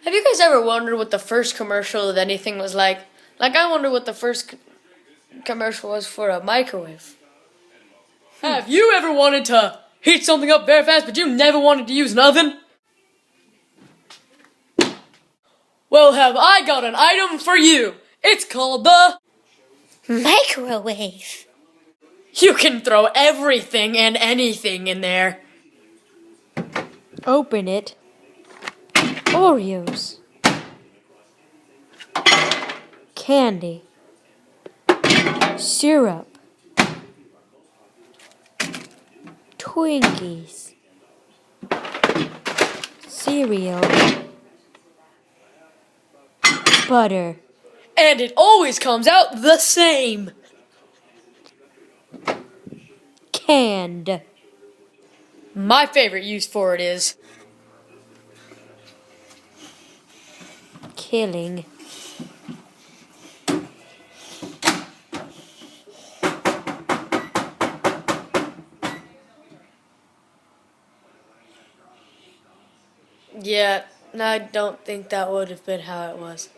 Have you guys ever wondered what the first commercial of anything was like? Like, I wonder what the first commercial was for a microwave. Have you ever wanted to heat something up very fast, but you never wanted to use an oven? Well, have I got an item for you. It's called the microwave. You can throw everything and anything in there. Open it. Oreos. Candy. Syrup. Twinkies. Cereal. Butter. And it always comes out the same. Canned. My favorite use for it is Killing. Yeah, I don't think that would have been how it was.